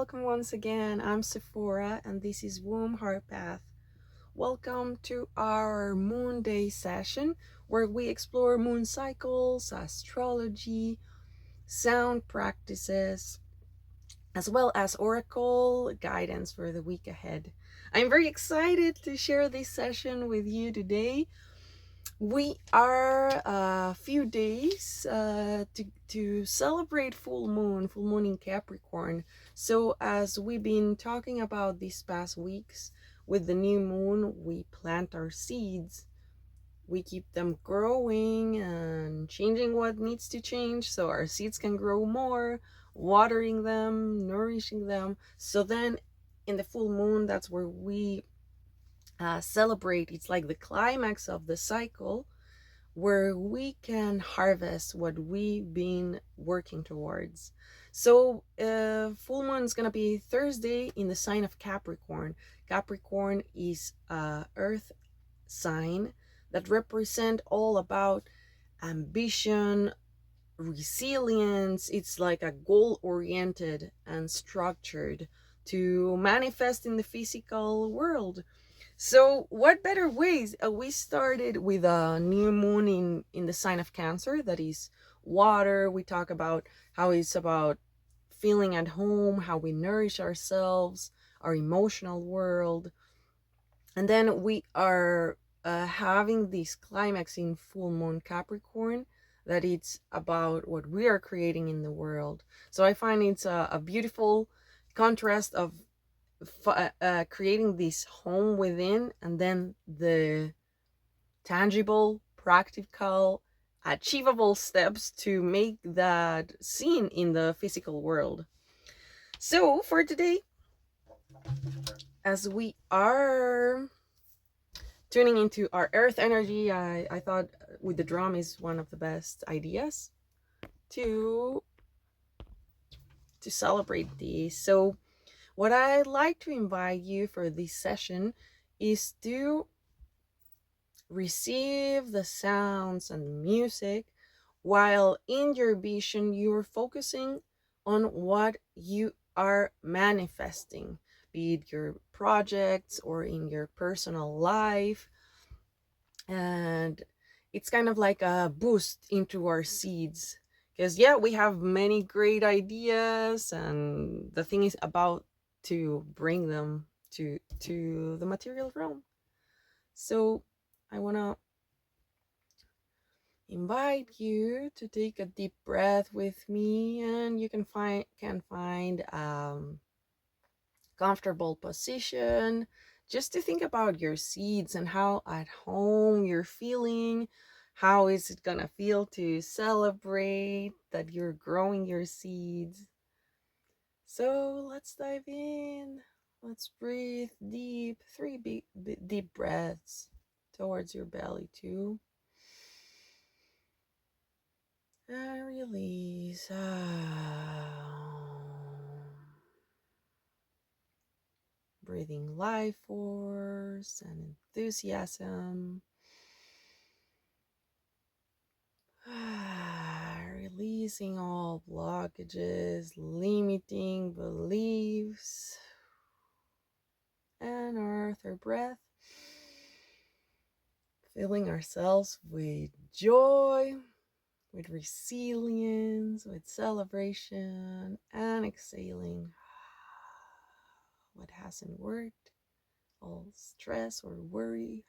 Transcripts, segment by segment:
welcome once again. I'm Zephora and this is Womb Heart Path. Welcome to our MoonDay session where we explore moon cycles, astrology, sound practices, as well as oracle guidance for the week ahead. I'm very excited to share this session with you today. We are a few days to celebrate full moon in Capricorn. So as we've been talking about these past weeks, with the new moon, we plant our seeds. We keep them growing and changing what needs to change so our seeds can grow more, watering them, nourishing them. So then in the full moon, that's where we celebrate. It's like the climax of the cycle where we can harvest what we've been working towards. So full moon is going to be Thursday in the sign of Capricorn. Capricorn is a earth sign that represent all about ambition, resilience. It's like a goal oriented and structured to manifest in the physical world. So what better ways? We started with a new moon in the sign of Cancer, that is water. We talk about how it's about feeling at home, how we nourish ourselves, our emotional world. And then we are having this climax in full moon Capricorn, that it's about what we are creating in the world. So I find it's a beautiful contrast of creating this home within, and then the tangible, practical, achievable steps to make that seen in the physical world. So for today, as we are tuning into our earth energy, I thought with the drum is one of the best ideas to celebrate these. So what I'd like to invite you for this session is to receive the sounds and music while in your vision you're focusing on what you are manifesting, be it your projects or in your personal life. And it's kind of like a boost into our seeds, because we have many great ideas, and the thing is about to bring them to the material realm. So I want to invite you to take a deep breath with me, and you can find comfortable position just to think about your seeds and how at home you're feeling. How is it gonna feel to celebrate that you're growing your seeds? So let's dive in. Let's breathe deep. 3 deep breaths towards your belly too. And release. Breathing life force and enthusiasm. Releasing all blockages, limiting beliefs. And our third breath. Filling ourselves with joy, with resilience, with celebration, and exhaling what hasn't worked, all stress or worry.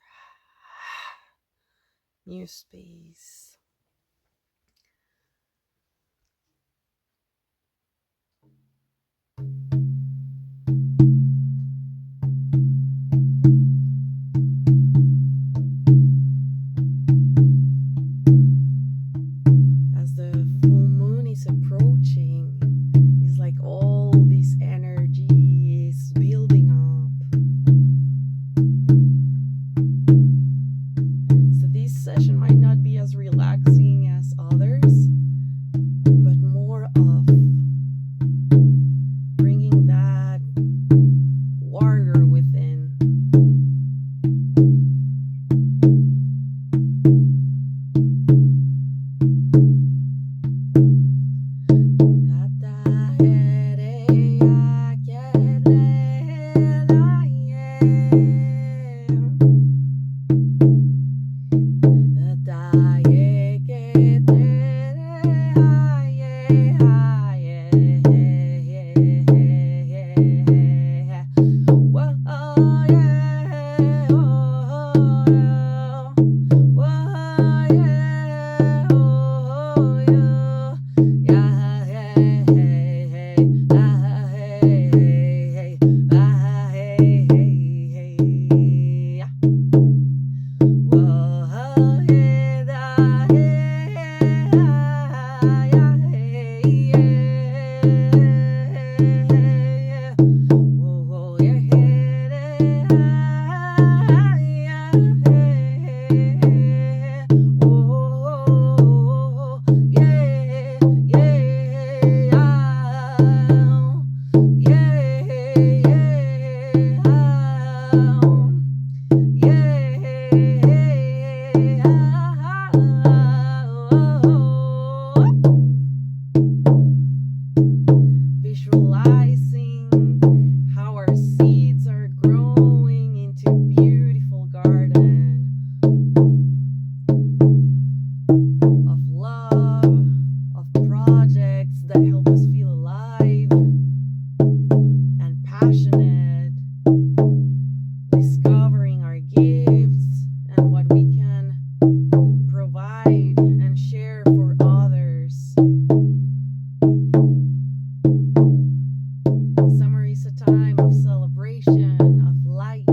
New space. As the full moon is approaching, it's like all this energy is building up. So this session might not be as relaxed that help us feel alive and passionate, discovering our gifts and what we can provide and share for others. Summer is a time of celebration, of light,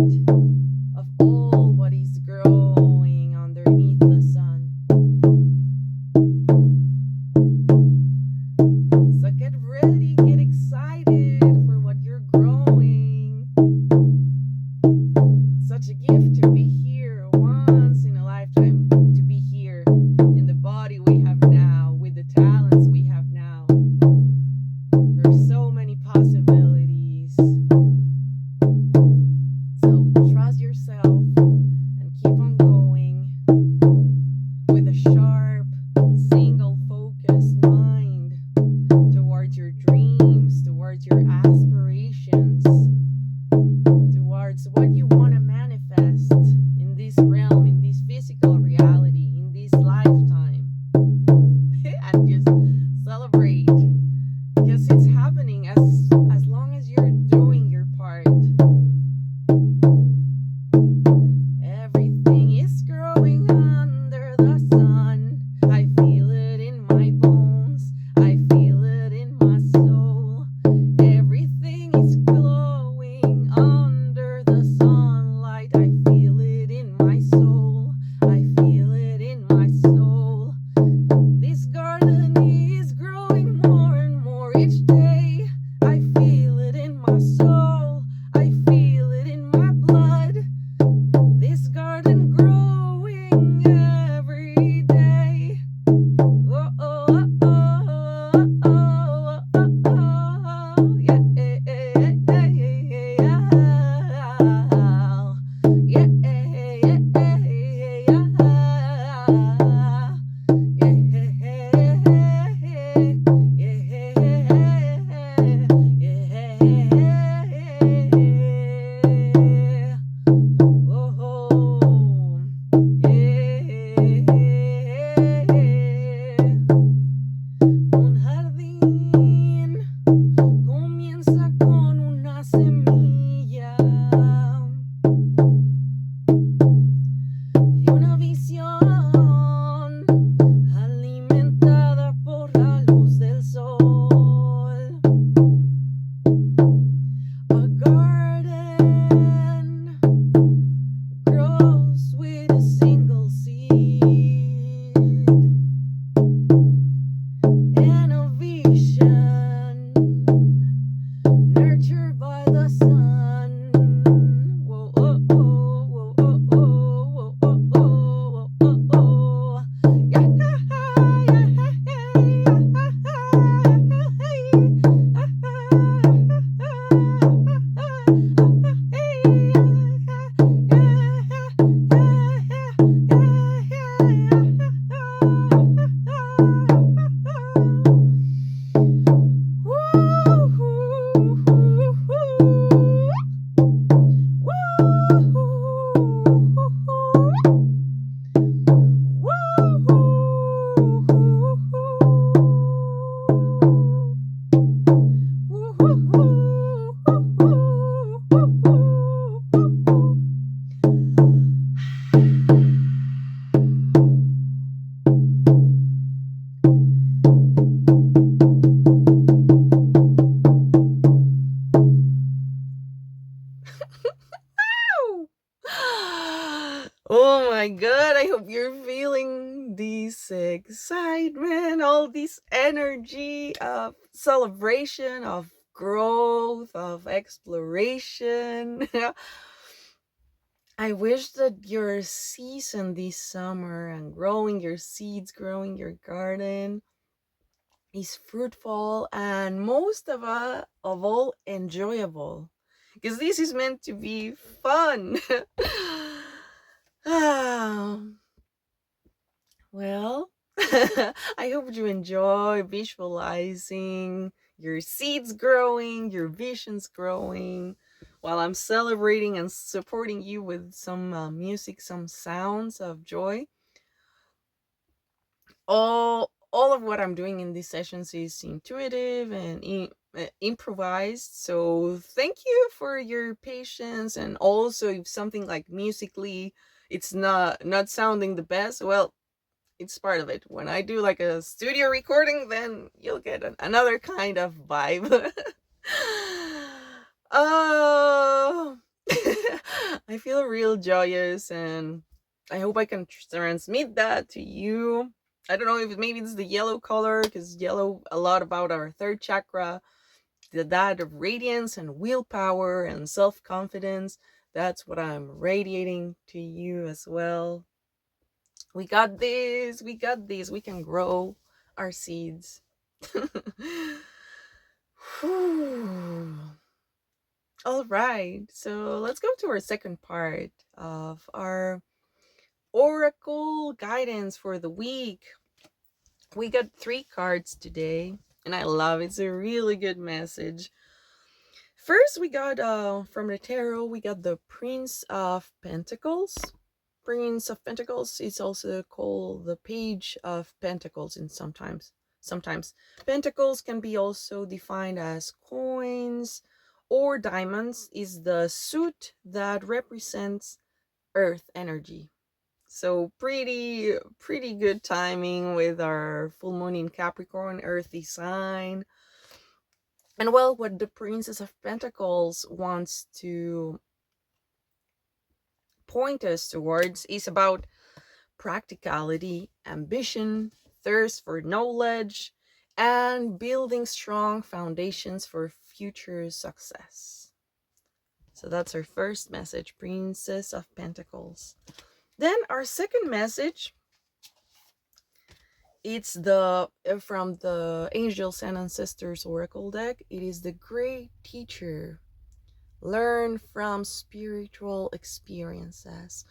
of all what is growing underneath the sun. So get ready, get excited for what you're growing. Such a gift to be here once in a lifetime, to be here in the body we have now, with the talents we have now. There's so many possibilities. So trust yourself and keep on going with a sharp, single focused mind towards your dreams, towards your aspirations, towards what you want to manifest in this realm, in this physical reality, in this lifetime. And just celebrate, because it's happening as long as you're doing your part. Everything is growing under the sun. I feel it in my bones, I feel it in my soul. Everything is glowing under the sunlight. I feel it in my soul, I feel it in my soul. This garden is growing more and more each day. I feel it in my soul, I feel it in my blood. This garden growing every day. Oh, oh, oh, oh, oh, oh, oh, yeah, yeah, yeah, yeah, yeah, yeah, Un jardín comienza con una semilla y una visión alimentada por la luz del sol. A garden grows with a single seed and a vision nurtured by the sun. Whoa, oh, oh, whoa, oh, oh, whoa, oh, oh, whoa, oh, oh. Yeah, yeah, oh my god, I hope you're feeling this excitement, all this energy of celebration, of growth, of exploration. I wish that your season this summer and growing your seeds, growing your garden is fruitful and most of all enjoyable, because this is meant to be fun. Well, I hope you enjoy visualizing your seeds growing, your visions growing, while I'm celebrating and supporting you with some music, some sounds of joy. all of what I'm doing in these sessions is intuitive and improvised. So thank you for your patience. And also, if something like musically it's not sounding the best, well, it's part of it. When I do like a studio recording, then you'll get another kind of vibe. Oh, I feel real joyous, and I hope I can transmit that to you. I don't know if maybe it's the yellow color, because yellow a lot about our third chakra, that of radiance and willpower and self-confidence. That's what I'm radiating to you as well. We got this, we got this, we can grow our seeds. All right, so let's go to our second part of our oracle guidance for the week. We got 3 cards today, and I love it. It's a really good message. First, we got from the tarot, we got the Prince of Pentacles. Prince of Pentacles is also called the Page of Pentacles in sometimes. Pentacles can be also defined as coins, or diamonds is the suit that represents earth energy. So pretty good timing with our full moon in Capricorn, earthy sign. And well, what the Princess of Pentacles wants to point us towards is about practicality, ambition, thirst for knowledge, and building strong foundations for future success. So that's our first message, Princess of Pentacles. Then our second message, it's the from the Angels and Ancestors Oracle deck. It is the Great Teacher. Learn from spiritual experiences.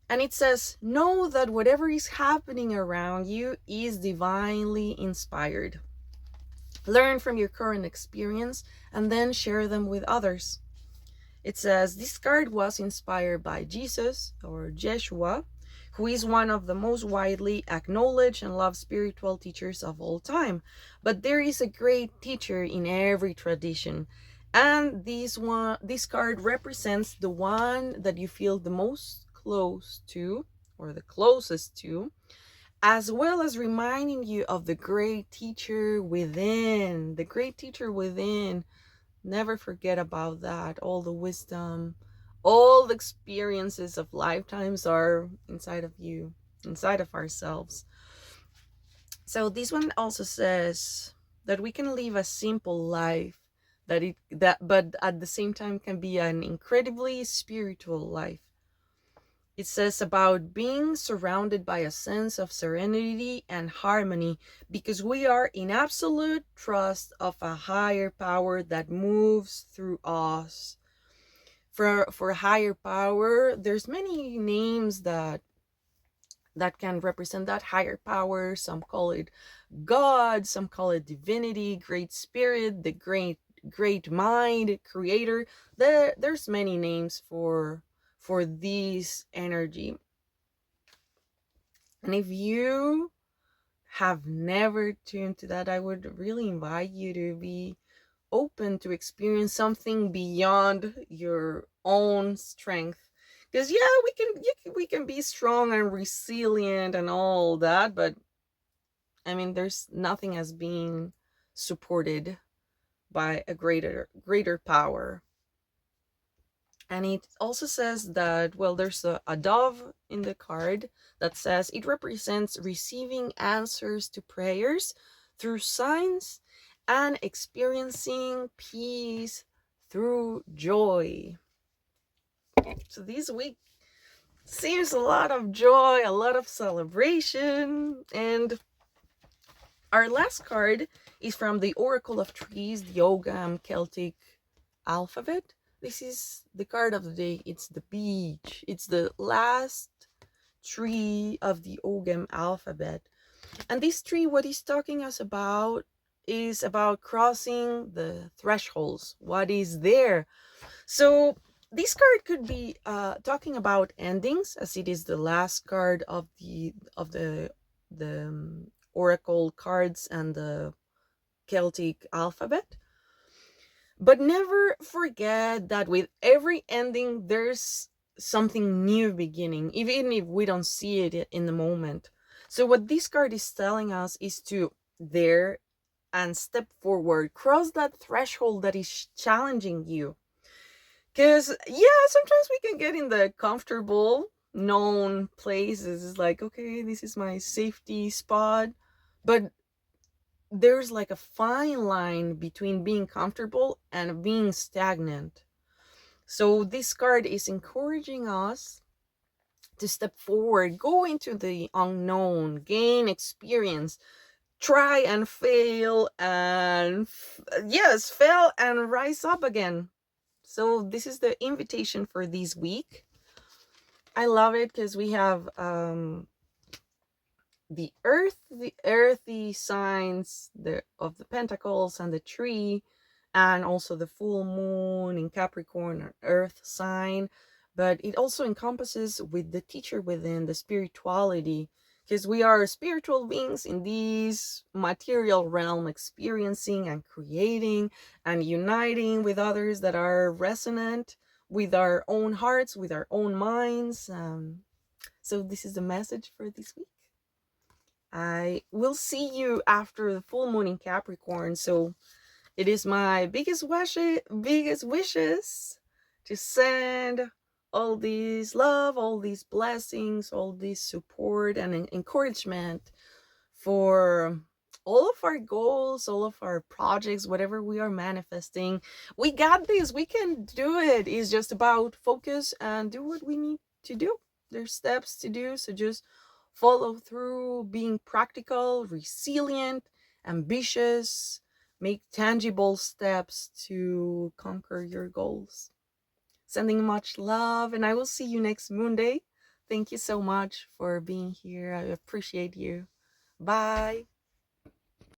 And it says, know that whatever is happening around you is divinely inspired. Learn from your current experience and then share them with others. It says, this card was inspired by Jesus, or Yeshua, who is one of the most widely acknowledged and loved spiritual teachers of all time. But there is a great teacher in every tradition. And this card represents the one that you feel the most close to, or the closest to, as well as reminding you of the great teacher within. The great teacher within. Never forget about that. All the wisdom, all the experiences of lifetimes are inside of you, inside of ourselves. So this one also says that we can live a simple life, but at the same time can be an incredibly spiritual life. It says about being surrounded by a sense of serenity and harmony because we are in absolute trust of a higher power that moves through us. For higher power, there's many names that can represent that higher power. Some call it God, some call it divinity, great spirit, the great mind, creator. There's many names for this energy. And if you have never tuned to that, I would really invite you to be open to experience something beyond your own strength. Because we can be strong and resilient and all that, but I mean, there's nothing as being supported by a greater power. And it also says that, well, there's a dove in the card that says it represents receiving answers to prayers through signs and experiencing peace through joy. So this week seems a lot of joy, a lot of celebration. And our last card is from the Oracle of Trees, the Ogham Celtic alphabet. This is the card of the day. It's the beach. It's the last tree of the Ogham alphabet. And this tree, what he's talking us about is about crossing the thresholds. What is there? So this card could be talking about endings, as it is the last card of the oracle cards and the Celtic alphabet. But never forget that with every ending, there's something new beginning, even if we don't see it in the moment. So, what this card is telling us is to dare and step forward, cross that threshold that is challenging you. Because, yeah, sometimes we can get in the comfortable, known places. It's like, okay, this is my safety spot. But there's like a fine line between being comfortable and being stagnant. So this card is encouraging us to step forward, go into the unknown, gain experience, try and fail, and yes, fail and rise up again. So this is the invitation for this week. I love it because we have the earthy signs of the pentacles and the tree, and also the full moon in Capricorn, or earth sign. But it also encompasses with the teacher within, the spirituality, because we are spiritual beings in this material realm, experiencing and creating and uniting with others that are resonant with our own hearts, with our own minds. So this is the message for this week. I will see you after the full moon in Capricorn. So it is my biggest wishes to send all these love, all these blessings, all this support and encouragement for all of our goals, all of our projects, whatever we are manifesting. We got this. We can do it. It's just about focus and do what we need to do. There's steps to do. So just follow through, being practical, resilient, ambitious, make tangible steps to conquer your goals. Sending much love, and I will see you next MoonDay. Thank you so much for being here. I appreciate you. Bye.